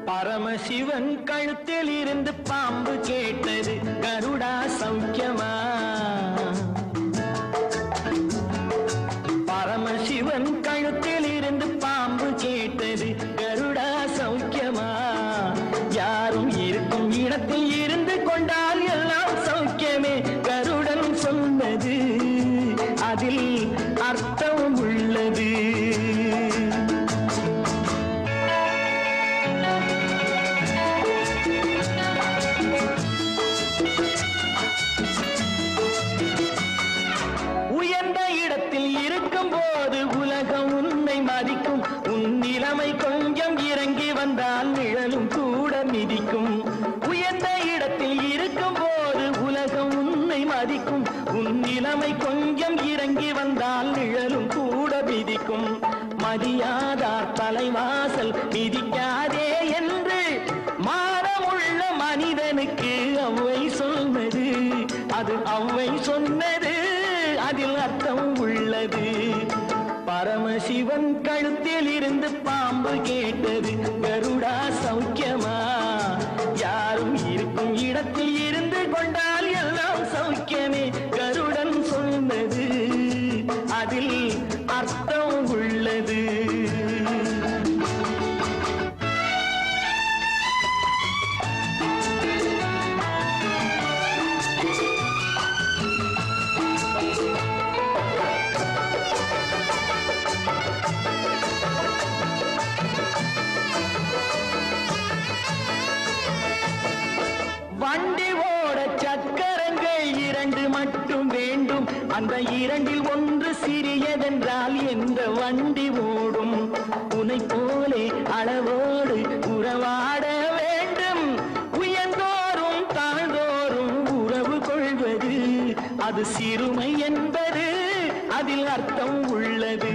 பரமசிவன் கழுத்தில் இருந்து பாம்பு கேட்டது கருடா சௌக்கியமா? பரமசிவன் கழுத்தில் இருந்து பாம்பு கேட்டது கருடா சௌக்கியமா? யாரும் இருக்கும் இடத்தில் இருந்து கொண்டால் எல்லாம் சௌக்கியமே கருடன் சொன்னது, அதில் அர்த்தம் உள்ளது. கொஞ்சம் இறங்கி வந்தால் நிழலும் கூட மிதிக்கும். உயர்ந்த இடத்தில் இருக்கும் போது உலகம் உன்னை மதிக்கும். உன் நிலைமை கொஞ்சம் இறங்கி வந்தால் நிழலும் கூட மிதிக்கும். மதியாதார் தலைவாசல் மிதிக்காதே என்று மானமுள்ள மனிதனுக்கு அவ்வை சொன்னது, அது அவ்வை சொன்னது, அதில் அர்த்தம் உள்ளது. பரமசிவன் கழுத்தில் இருந்து பாம்பு கேட்டது கருடா சௌக்கியமா? யாரும் இருக்கும் இடத்தில் இருந்து கொண்டால் எல்லாம் சௌக்கியமே கருடன் சொன்னது, அதில் அர்த்தம் உள்ளது. வண்டி ஓட சக்கரங்கள் இரண்டு மட்டும் வேண்டும். அந்த இரண்டில் ஒன்று சிறியதென்றால் எந்த வண்டி ஓடும்? உன்னை போலே அளவோடு உறவாட வேண்டும். உயர்ந்தோறும் தாழ்ந்தோறும் உறவு கொள்வது அது சிறுமை என்பது, அதில் அர்த்தம் உள்ளது.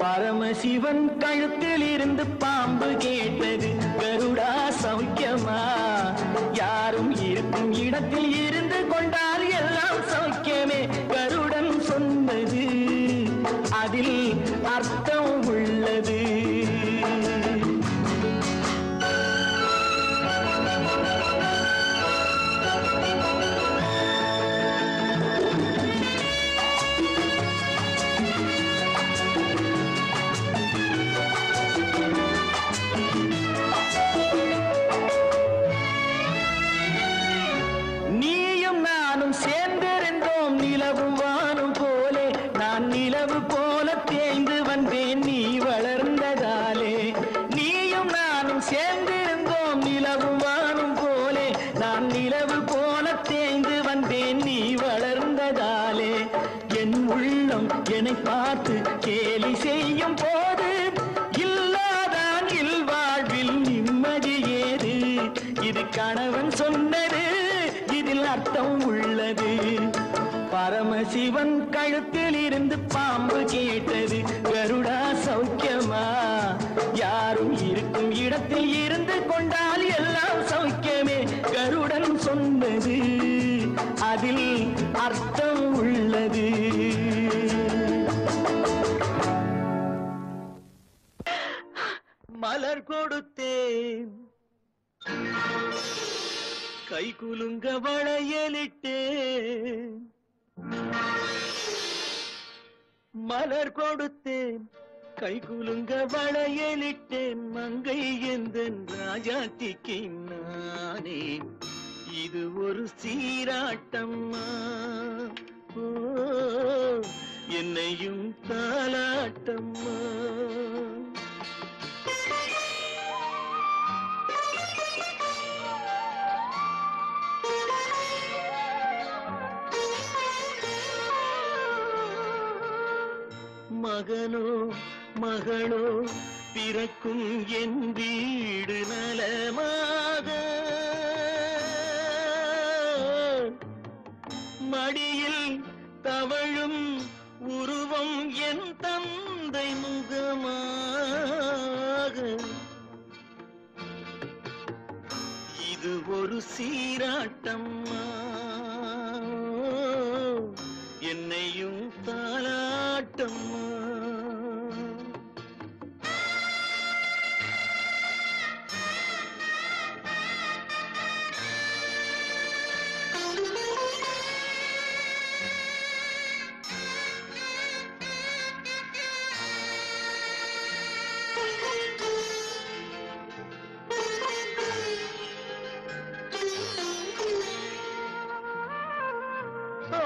பரமசிவன் கழுத்தில் இருந்து பாம்பு கேட்டது கருடா சௌக்கியமா? யாரும் இருக்கும் இடத்தில் இருந்து கொண்டால் எல்லாம் சௌக்கியமே கருடன் சொன்னது, அதில் அர்த்தம் உள்ளது. சேர்ந்திருந்தோம் நிலவும் வானும் போலே, நான் நிலவு போல தேய்ந்து வந்தேன் நீ வளர்ந்ததாலே. நீயும் நானும் சேர்ந்திருந்தோம் நிலவும் வானும் போலே, நான் நிலவு போல தேய்ந்து வந்தேன் நீ வளர்ந்ததாலே. என் உள்ளம் என்னை பார்த்து கேலி செய்யும் போது இல்லாதான் இல்வாழ்வில் நிம்மதி ஏது? இது கணவன் சொன்னது, இதில் அர்த்தம் உள்ளது. பரமசிவன் கழுத்தில் இருந்து பாம்பு கேட்டது கருடா சௌக்கியமா? யாரும் இருக்கும் இடத்தில் இருந்து கொண்டால் எல்லாம் சௌக்கியமே கருடன் சொன்னது, அதில் அர்த்தம் உள்ளது. மலர் கொடுத்தேன் கை குலுங்க வளையலிட்டேன். மலர் கொடுத்தேன் கை குலுங்க வளையலிட்டேன். மங்கை எந்தன் ராஜாத்திக்கு நானே, இது ஒரு சீராட்டம்மா. ஓ என்னையும் தாலாட்டம்மா. மகனோ மகளோ பிறக்கும் என் வீடு நலமாக, மடியில் தவழும் உருவம் என் தந்தை முகமாக. இது ஒரு சீராட்டம்மா, என்னையும் தாலாட்டம்மா.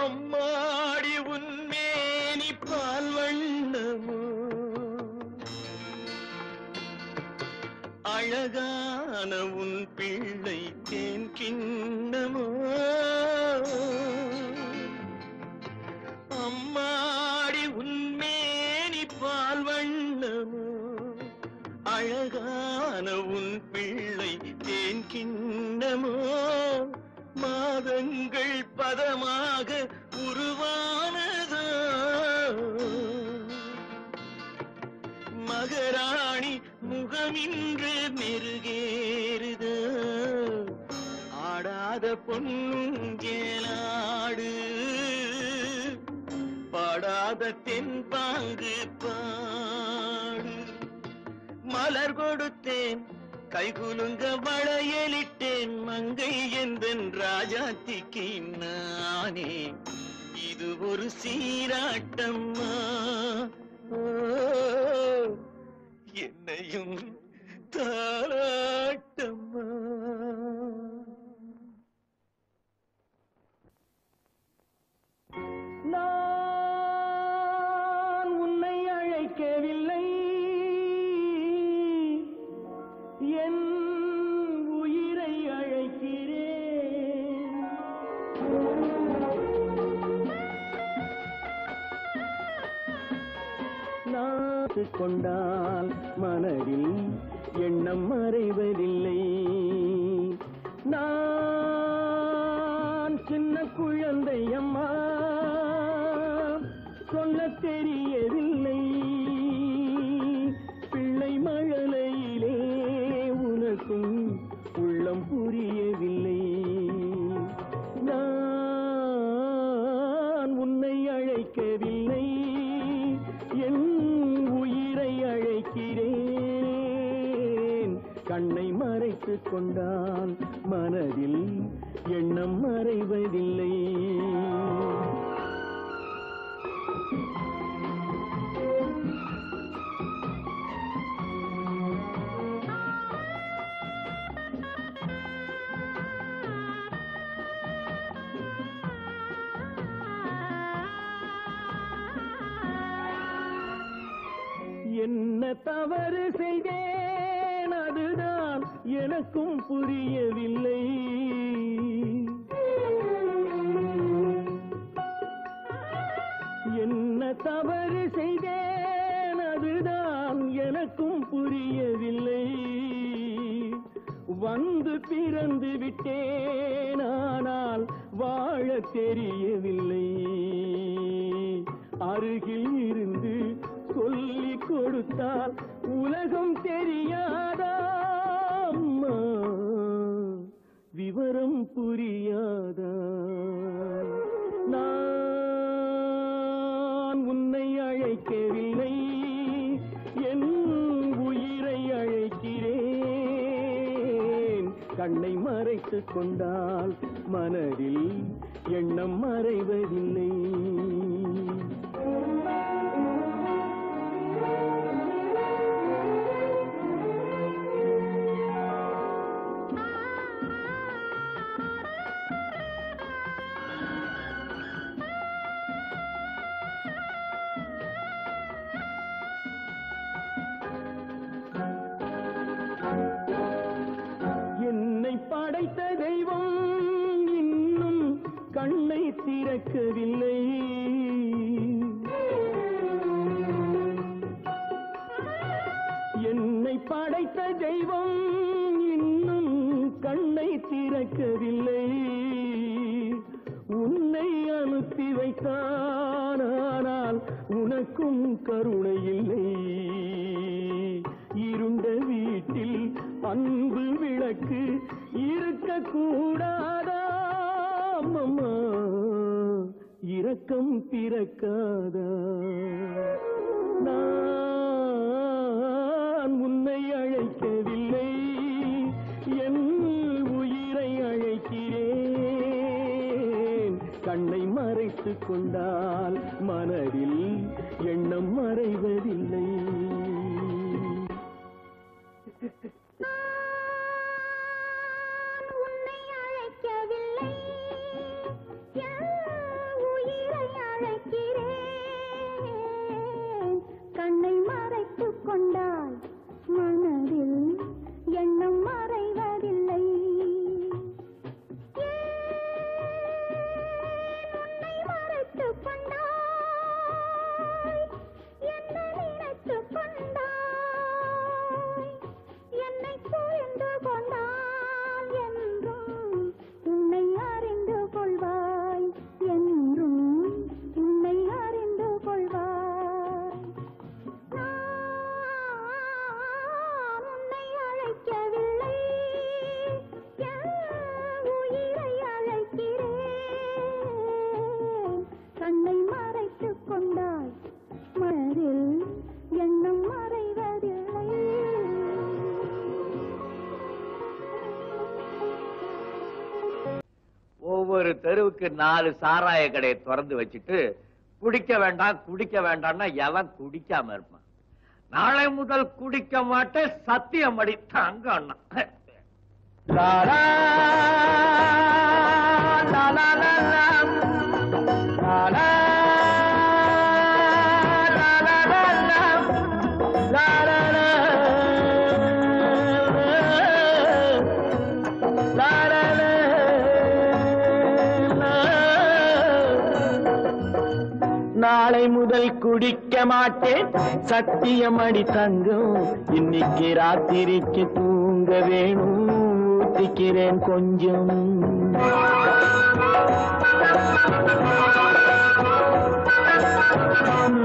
அம்மாடி உன்மேனி பால் வண்ணமோ, அழகான உன் பிள்ளை தேன் கிண்ணமோ. அம்மாடி உன்மேனி பால் வண்ணமோ, அழகான உன் பிள்ளை தேன் கிண்ணமோ. மாதங்கள் பதமாக உருவானதோ, மகராணி முகமின்று மெருகேறுதோ. ஆடாத பொன்னுங்கேலாடு, பாடாத தென்பாங்கு பாடு. மலர் கொடுத்தேன் கைகுலுங்க வளையலிட்டேன், மங்கை எந்தன் ராஜாத்திக்கு நானே. இது ஒரு சீராட்டம்மா, என்னையும் தாலாட்டம்மா. நான் உன்னை அழைக்கவில்லை, என் உயிரை அழைக்கிறேன். நாத்து கொண்டால் மனதில் எண்ணம் மறைவதில்லை. நான் சின்ன குழந்தை அம்மா, சொல்ல தெரியவில்லை. பிள்ளை மழலையிலே உனக்கும் உள்ளம் புரியவில்லை. நான் உன்னை அழைக்கவில்லை, என் உயிரை அழைக்கிறேன். கண்ணை மறைத்துக் கொண்டால் மனதில் எண்ணம் மறைவதில்லை. என்ன தவறு செய்தேன், அதுதான் எனக்கும் புரியவில்லை. என்ன தவறு செய்தேன், அதுதான் எனக்கும் புரியவில்லை. வந்து பிறந்து விட்டேன், ஆனால் வாழ தெரியவில்லை. அருகில் இருந்து சொல்லிக் கொடுத்தால் உலகம் தெரியாதா அம்மா, விவரம் புரியாதா? நான் உன்னை அழைக்கவில்லை, என் உயிரை அழைக்கிறேன். கண்ணை மறைத்துக் கொண்டால் மனதில் எண்ணம் மறைவதில்லை. படைத்த தெய்வம் இன்னும் கண்ணை திறக்கவில்லை. என்னை படைத்த தெய்வம் இன்னும் கண்ணை திறக்கவில்லை. உன்னை படைத்தான், ஆனால் உனக்கும் கருணை இல்லை. இருண்ட வீட்டில் அன்பு விளக்கு இருக்கக்கூடாதா? அம்மா இரக்கம் பிறக்காதா? நான் உன்னை அழைக்கவில்லை, என் உயிரை அழைக்கிறேன். கண்ணை மறைத்துக் கொண்டால் மனதில் எண்ணம் மறைவதில்லை. உன்னை அழைக்கவில்லை, உயிரை அழைக்கிறேன். கண்ணை மறைத்துக் கொண்டால் மனதில் எண்ணம் மறைவதில்லை. உன்னை மறைத்துக் கொண்டாய், என்ன நினைத்துக் கொண்டாய், என்னை புரிந்து கொண்டால் என்றும் உன்னை அறிந்து கொள்வாய், என்றும் உன்னை அறிந்து கொள்வாய். நான் உன்னை அழைக்கவில்லை, என் உயிரை அழைக்கிறேன். கண்ணை மறைத்துக் கொண்டாய் மனதில் எண்ணம் மறைவதில்லை. ஒவ்வொரு தெருவுக்கு 4 சாராய கடையை திறந்து வச்சுட்டு குடிக்க வேண்டாம் குடிக்க வேண்டாம்னா எவன் குடிக்காம இருப்பான்? நாளை முதல் குடிக்க மாட்டேன், சத்தியம் அடி தங்க அண்ணா. லாலா, லாலா, லாலா, லாலா, லாலா, லாலா, லாலா, லாலா, நாளை முதல் குடிக்க மாட்டேன், சத்தியம் அடி தங்கம். இன்னைக்கு ராத்திரிக்கு தூங்க வேணும், ஊத்திக்கிறேன் கொஞ்சம்.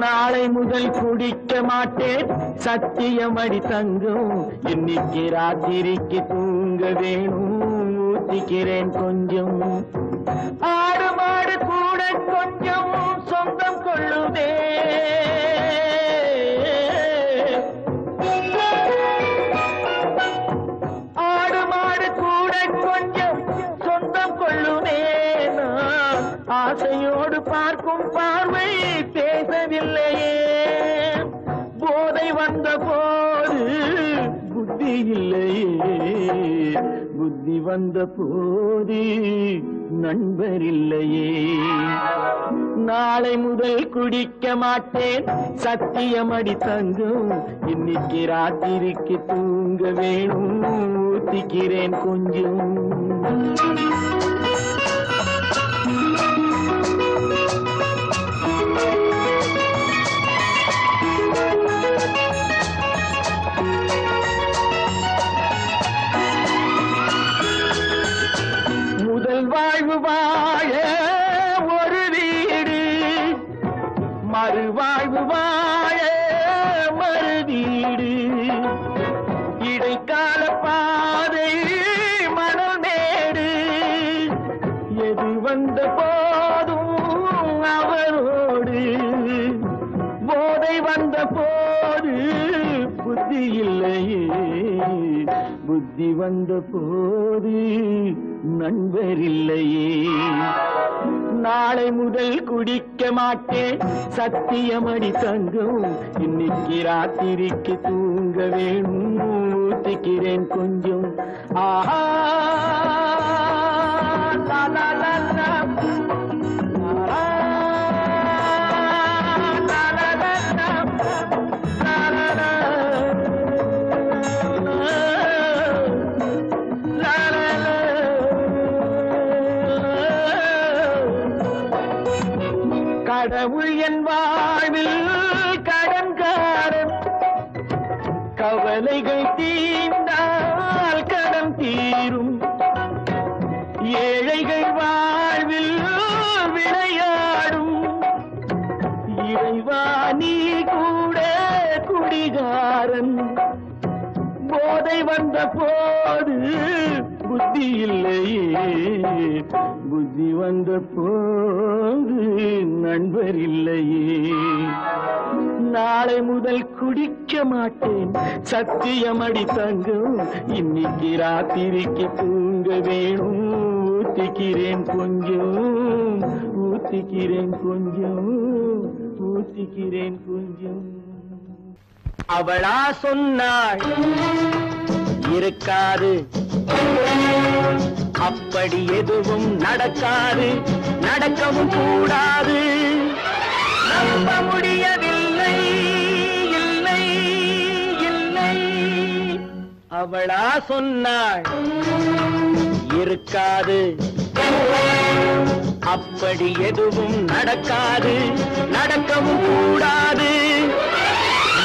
நாளை முதல் குடிக்க மாட்டேன், சத்தியம் அடி தங்கம். இன்னைக்கு ராத்திரிக்கு தூங்க வேணும், ஊத்திக்கிறேன் கொஞ்சம். ஆடு மாடு கூட கொஞ்சம் சொந்தம் கொள்ளுதே, ஆடு மாடு கூட கொஞ்சம் சொந்தம் கொள்ளுதே. நான் ஆசையோடு பார்க்கும் பார்வை பேசவில்லையே, போதை வந்த போது புத்தி இல்லையே, புத்தி வந்த போது நண்பர் இல்லையே. நாளை முதல் குடிக்க மாட்டேன், சத்தியம் அடி தங்கம். இன்னைக்கு ராத்திரிக்கு தூங்க வேணும், ஊத்திக்கிறேன் கொஞ்சம். முதல் வாழ்வு வாழ ஒரு வீடு, மறுவாழ்வு வாழ மறு வீடு. இடைக்கால பாதை மணமேடு, எது வந்த போதும் அவரோடு. போதை வந்த போது புத்தி இல்லையே, புத்தி வந்த போது நண்பர் இல்லையே. நாளை முதல் குடிக்க மாட்டேன், சத்தியம் அடி தங்கம். இன்னைக்கு ராத்திரிக்கு தூங்க வேணும், ஊத்திக்கிறேன் கொஞ்சம். ஆஹா, லாலா, லாலா, லாலா, லாலா, லாலா, லாலா, கடவுள் என் வாழ்வில் கடன்காரன், கவலைகள் தீர்ந்தால் கடன் தீரும். ஏழைகள் வாழ்வில் விளையாடும், இறைவா நீ கூட குடிகாரன் போதை வந்த போது புத்தி இல்லையே புத்தி வந்த போது நண்பர் இல்லையே நாளை முதல் குடிக்க மாட்டேன் சத்தியமடி தங்கம் இன்னைக்கு ராத்திரிக்கு தூங்க வேணும் ஊத்திக்கிறேன் கொஞ்சம் ஊத்திக்கிறேன் கொஞ்சம் ஊத்திக்கிறேன் கொஞ்சம் அவளா சொன்னாள் இருக்காது அப்படி எதுவும் நடக்காது நடக்கவும் கூடாது நம்ப முடியவில்லை இல்லை இல்லை அவளா சொன்னாள் இருக்காது அப்படி எதுவும் நடக்காது நடக்கவும் கூடாது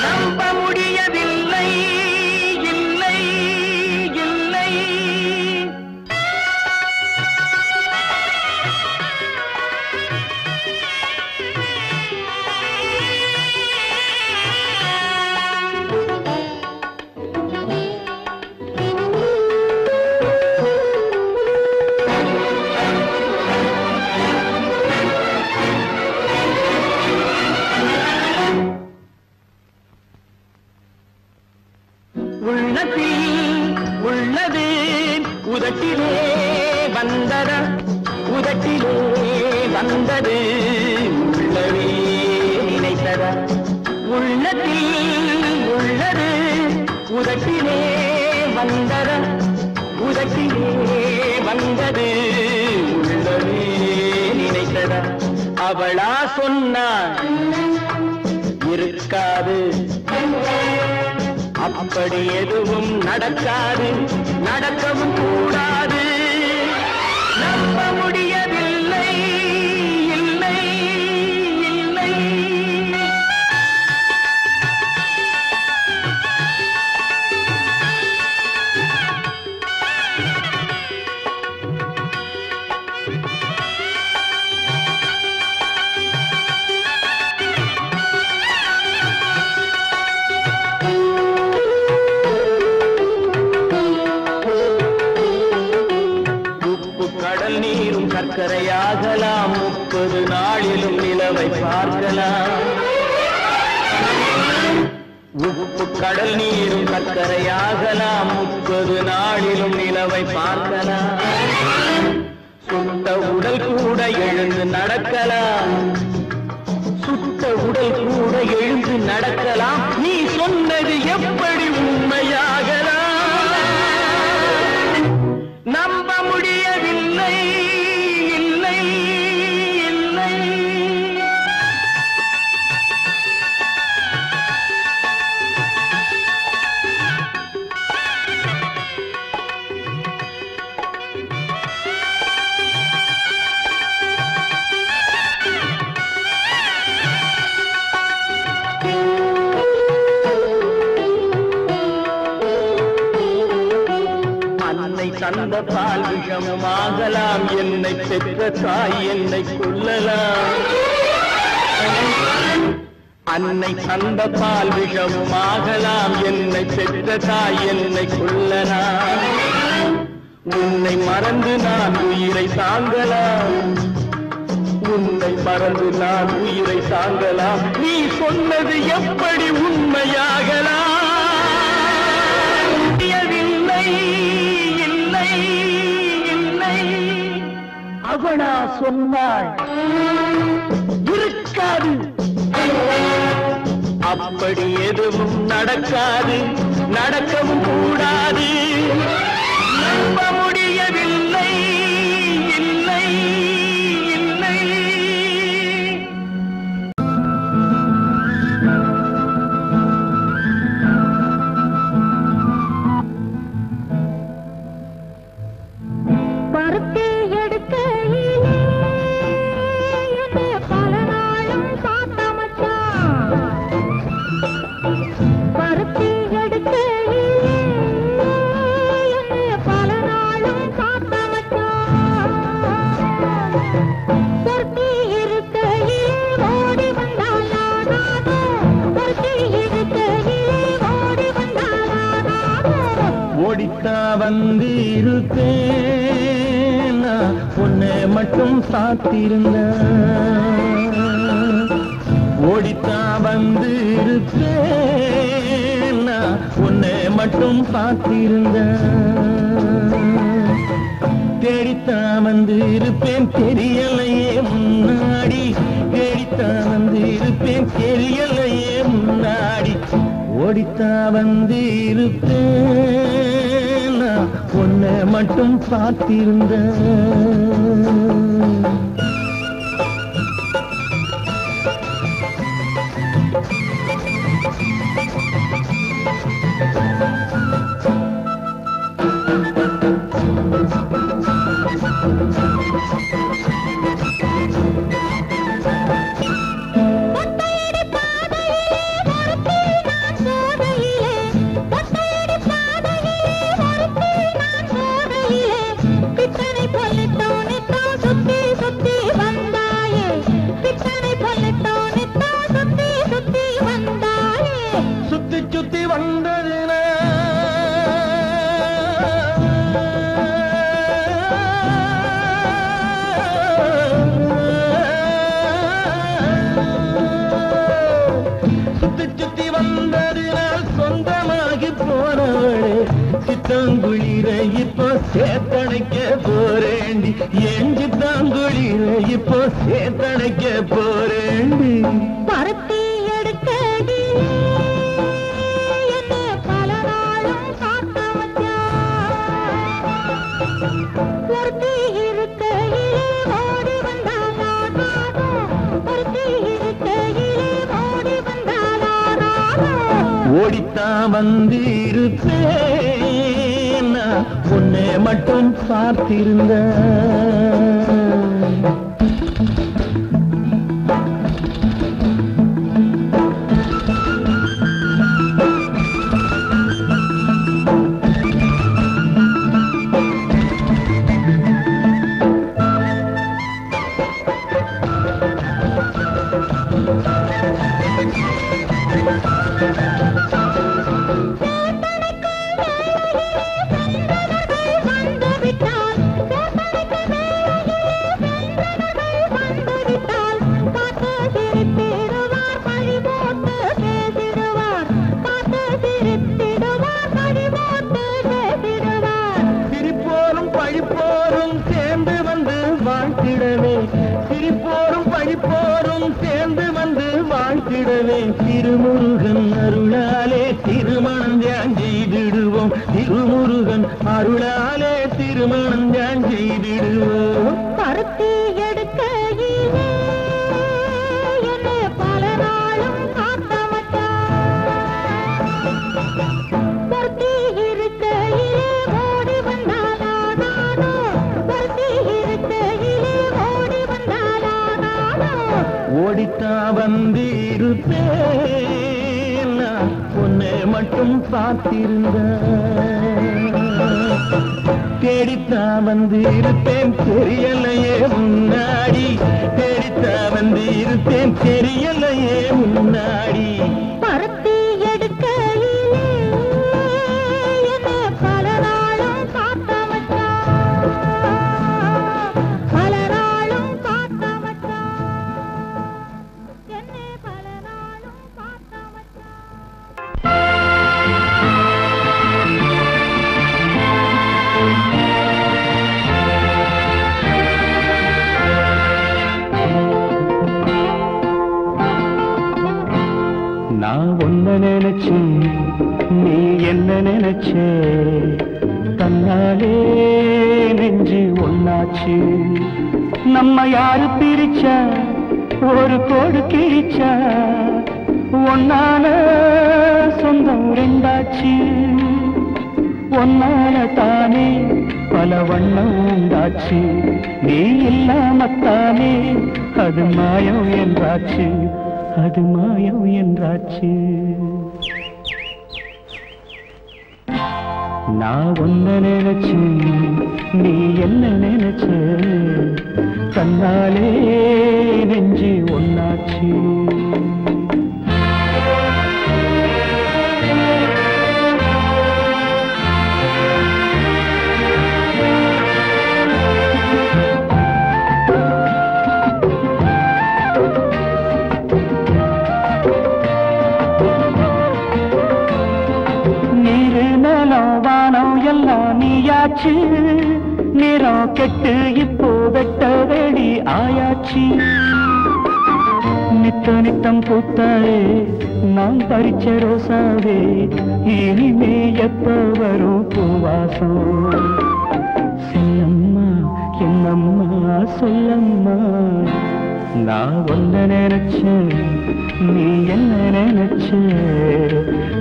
நம்ப முடியவில்லை இல்லை இல்லை உள்ளது உதட்டிலே வந்தத உதட்டிலே வந்தது உள்ளவே நினைத்தத உள்ளத்தில் உள்ளது உதட்டிலே வந்தத உதட்டிலே வந்தது உள்ளவே நினைத்தத அவளா சொன்னாள் இருக்காது அப்படி எதுவும் நடக்காது நடக்கவும் கூடாது நம்ப முடியவில்லை இல்லை இல்லை சர்க்கரையாகலாம் 30 நாளிலும் நிலவை பார்க்கலாம் உப்பு கடல் நீரும் சர்க்கரையாகலாம் 30 நாளிலும் நிலவை பார்க்கலாம் சுட்ட உடல் கூட எழுந்து நடக்கலாம் சுட்ட உடல் கூட எழுந்து நடக்கலாம் நீ சொன்னது எப்படி உண்மையாகலாம் நம்ப முடியவில்லை இல்லை இல்லை தந்த பால் விஷமும் ஆகலாம் என்னை பெற்ற தாய் என்னை கொல்லலாம் அன்னை தந்த பால் விஷமும் ஆகலாம் என்னை பெற்ற தாய் என்னை கொல்லலாம் உன்னை மறந்து நான் உயிரை தாங்கலாம் உன்னை மறந்து நான் உயிரை தாங்கலாம் நீ சொன்னது எப்படி உண்மையாகலாம் அவனா சொன்னாள் இருக்காது அப்படி எதுவும் நடக்காது நடக்கவும் கூடாது நம்ப முடியவில்லை இல்லை இல்லை இருக்கையில் ஓடி வந்தாளா வந்து இருப்பேன் நான் உன்னை மட்டும் சாத்திருந்தேன் ஓடித்தான் வந்து இருப்பேன் நான் உன்னை மட்டும் சாத்திருந்தேன் தேடித்தான் வந்து இருப்பேன் தெரியலையே முன்னாடி தேடித்தான் வந்து இருப்பேன் தெரியலையே முன்னாடி ஓடித்தான் வந்து இருப்பேன் நான் உன்னை மட்டும் பார்த்திருந்தேன் சித்தாங்குளிர இப்போ சேத்தனைக்க போறேண்டி எஞ்சி தாங்குளிர இப்போ சேத்தனைக்க போறேண்டி பருத்தி எடுக்கடி என்ன பல நாளும் காக்க வச்சான் பொருத்தி இருக்கையிலே ஓடி வந்தானா பொருத்தி இருக்கையிலே ஓடி வந்தானா ஓடித்தான் வந்து இருப்பேன் உன்னை மட்டும் பார்த்திருந்தேன் திருமுருகன் அருளாலே திருமணம் தியான் செய்திடுவோம் திருமுருகன் அருளாலே திருமணம் தியான் செய்திடுவோம் பருத்தி எடுக்கையிலே என்ன பல நாளும் காக்க வச்சான் பருத்தி இருக்கையிலே ஓடி வந்தானா பருத்தி இருக்கையிலே ஓடி வந்தானா ஓடித்தான் வந்து இருப்பேன் நான் உன்னை மட்டும் பார்த்திருந்தேன் தேடித்தான் வந்து இருப்பேன் தெரியலையே முன்னாடி தேடித்தான் வந்து இருப்பேன் தெரியலையே முன்னாடி பருத்தி எடுக்கையிலே என்ன பல நாளும் காக்க வச்சான் பல நாளும் காக்க வச்சான் என்னை பல நாளும் காக்க வச்சான் நான் ஒன்ன நினைச்சு நீ என்ன நினைச்சே தன்னாலே நெஞ்சு ஒன்னாச்சு நம்ம யாரு பிரிச்சா ஒரு கோடு கிழிச்சா ஒன்னால சொந்தம் ரெண்டாச்சு ஒன்னால தானே பல வண்ணம் உண்டாச்சு நீ இல்லாமத்தானே அது மாயம் என்றாச்சு அது மாயம் என்றாச்சு நான் ஒன்ன நினைச்சு நீ என்ன நினைச்ச கண்ணாலே நெஞ்சு ஒன்னாச்சு வந்தாச்சு நேரம் கெட்டு இப்போ வெட்ட வேடி ஆயாச்சு நித்த நித்தம் பூத்தாயே நான் பறிச்ச ரோசாவே இனிமே எப்ப வரும் பூவாசம் செல்லம்மா என்னம்மா சொல்லம்மா நான் ஒன்ன நினைச்சேன் நீ என்ன நினைச்ச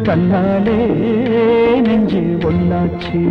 கண்ணாலே நெஞ்சு ஒன்னாச்சு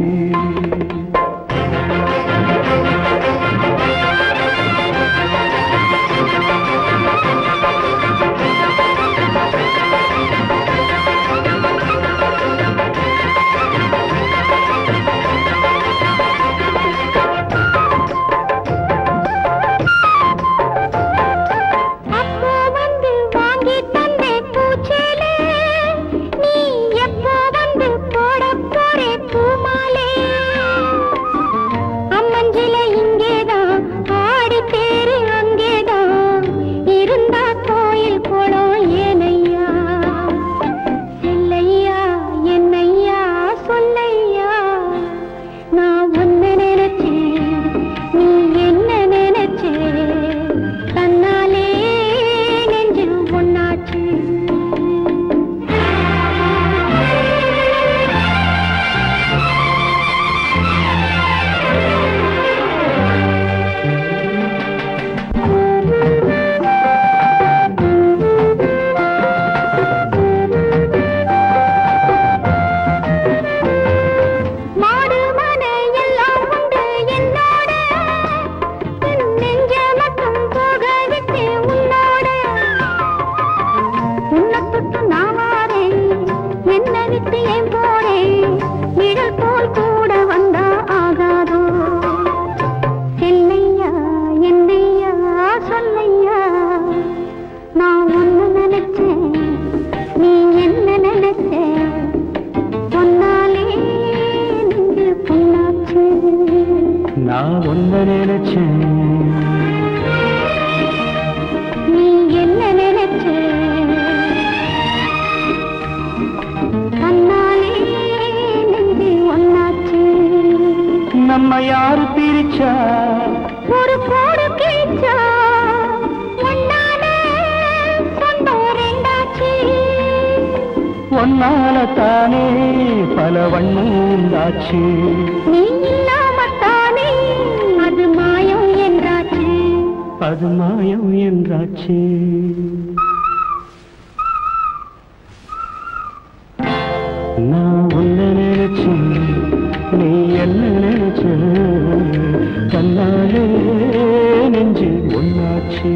நான் ஒன்ன நினைச்சேன் நீ என்ன நினைச்ச கண்ணாலே நெஞ்சு ஒன்னாச்சு நம்ம யாரு பிரிச்சா ஒரு கோடு கிழிச்சா ஒன்னால தானே பல வண்ணாச்சு நீ இல்லாமத்தானே அது மாயம் என்றாச்சு அது மாயம் என்றாச்சு நான் உன்ன நினைச்சேன் நீ என்ன நினைச்ச கண்ணாலே நெஞ்சு ஒன்னாச்சு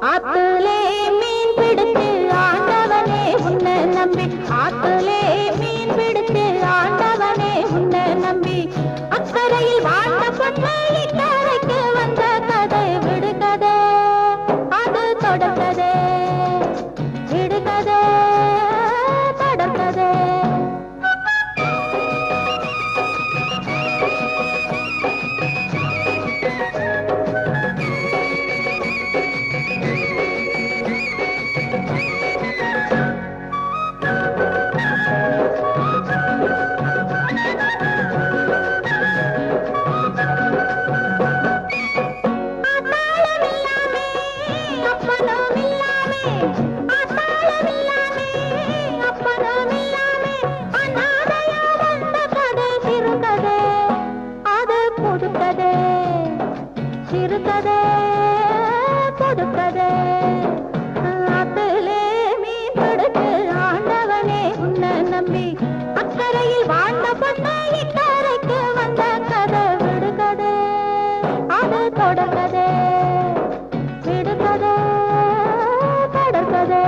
ஆத்துலே மீன் பிடித்து ஆண்டவனே உன்னை நம்பி ஆத்துலே மீன் பிடித்து ஆண்டவனே உன்னை நம்பி அக்கறையில் வாழ்ந்த பொண்ணை இக்கரைக்கு வந்த கதை விடுகதை அது தொடர்கதை விடுகதை தொடர்கதை அக்கறையில் வாழ்ந்த பொண்ணை இக்கரைக்கு வந்த கதை விடுகதை அது தொடர்கதை விடுகதை தொடர்கதை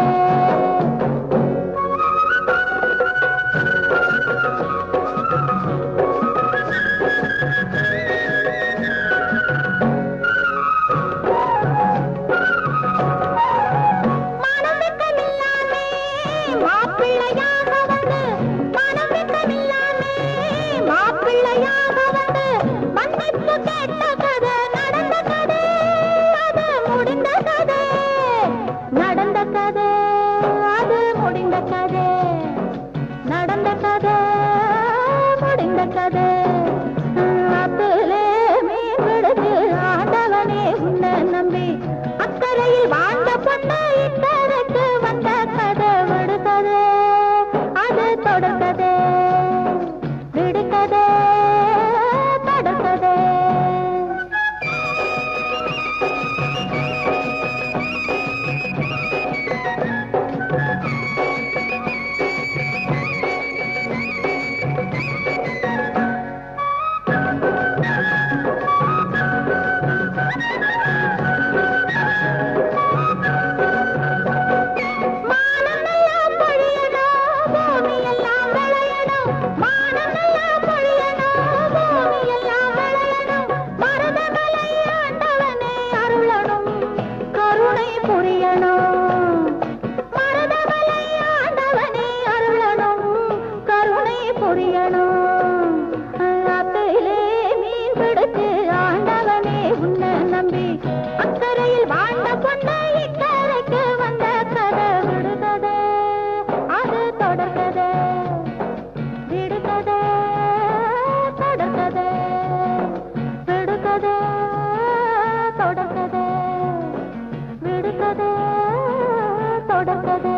புரியணும் ஆத்திலே மீன் பிடிச்சு ஆண்டவனே உன்னை நம்பி அக்கறையில் வாழ்ந்த பொண்ணை இக்கரைக்கு வந்த கதை விடுகதை அது தொடர்கதை விடுகதை தொடர்கதை விடுகதை தொடர்கதை விடுகதை தொடர்கதை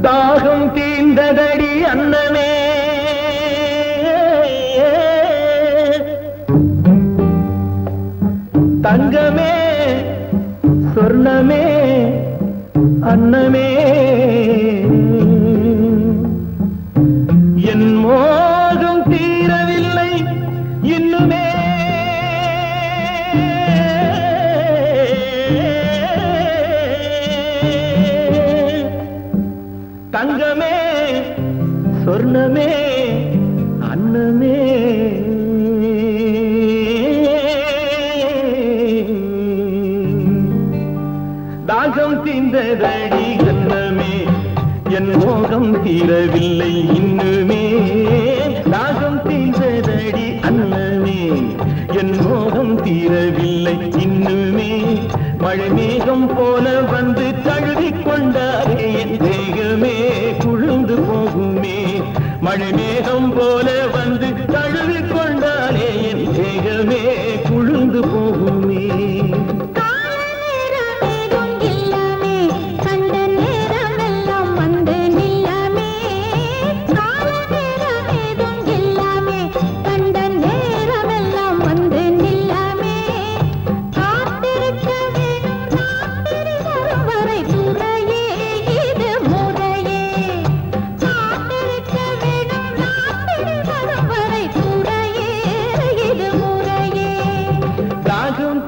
தாகம் தீர்ந்ததடி அன்னமே தங்கமே சொர்ணமே அன்னமே என் மோகம் தீரவில்லை இன்னுமே தங்கமே சொர்ணமே அன்னமே தாகம் தீர்ந்ததடி அன்னமே என் மோகம் தீரவில்லை இன்னுமே தாகம் தீர்ந்ததடி அன்னமே என் மோகம் தீரவில்லை இன்னுமே மழை மேகம் போல வந்து தழுவிக் கொண்டாரே என் தேகமே குழுந்து போகுமே மழை மேகம் போல வந்து தழுவிக் கொண்டாரே என் தேகமே குழுந்து போகுமே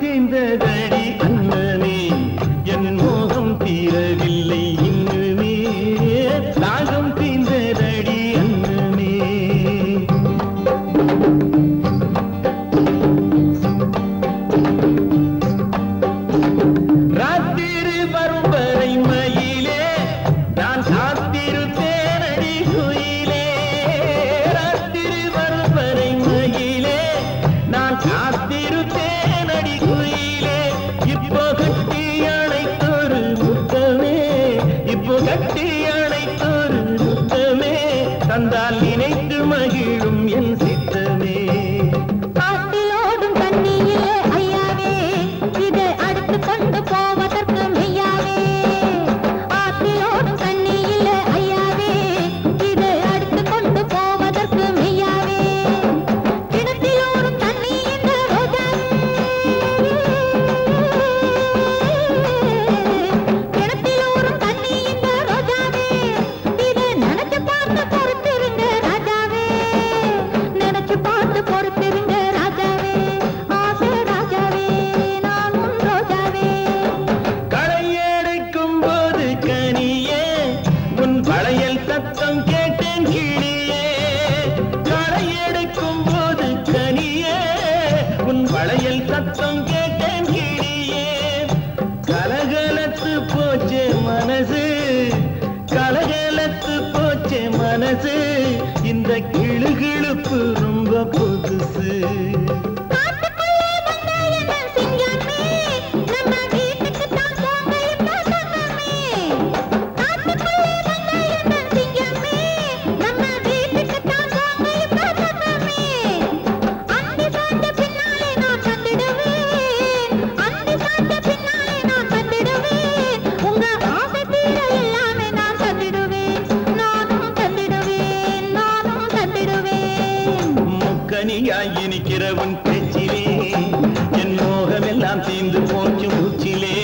தீர்ந்ததடி அன்னமே என் மோகம் தீரவில்லை இன்னுமே தாகம் தீர்ந்ததடி அன்னமே ராத்திரி வரும் வரை மயிலே நான் காத்திருப்பேனடி குயிலே ராத்திரி வரும் வரை மயிலே நான் காத்திருப்பேன் இப்போ கட்டி அணைத்தொரு முத்தமே இப்போ கட்டி அணைத்தொரு முத்தமே தந்தால் நினைத்து மகிழும் என் சித்தமே காட்டிலோடும் தண்ணியிலே ஐயாவே இதை அடுத்து கொண்டு போவதற்கு மெய்யாவே ஆற்றிலோடும் தண்ணியிலே ஐயாவே இதை அடுத்து கொண்டு போவதற்கு மெய்யாவே கிணத்திலோடும் தண்ணி இந்த ரோஜாவே வளையல் சத்தம் கேட்டேன் கிளியே கலகலத்து போச்சே மனசு கலகலத்து போச்சே மனசு இந்த கிளுகிளுப்பு ரொம்ப புதுசு கனியாய் இனிக்கிற உன் பேச்சிலே என் மோகமெல்லாம் தீர்ந்து போச்சு மூச்சிலே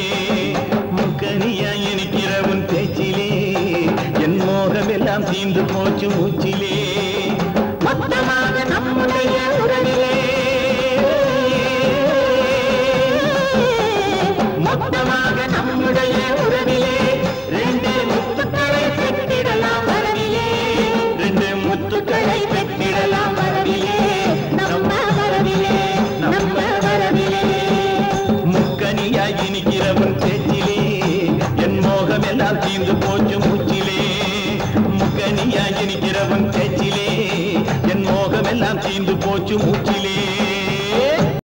முக்கனியாய் இனிக்கிற உன் பேச்சிலே என் மோகமெல்லாம் தீர்ந்து போச்சு மூச்சிலே மொத்தமாக நம்முடைய உறவிலே மொத்தமாக நம்முடைய உறவிலே ரெண்டு முத்துக்களை பெற்றிடலாம் வரவிலே ரெண்டு முத்துக்களை பெற்றிடலாம் வரவிலே முக்கனியாய் இனிக்கிறவன் பேச்சிலே என் மோகமெல்லாம் தீர்ந்து போச்சு மூச்சிலே முக்கனியாய் இனிக்கிறவன் பேச்சிலே என் மோகமெல்லாம் தீர்ந்து போச்சு மூச்சிலே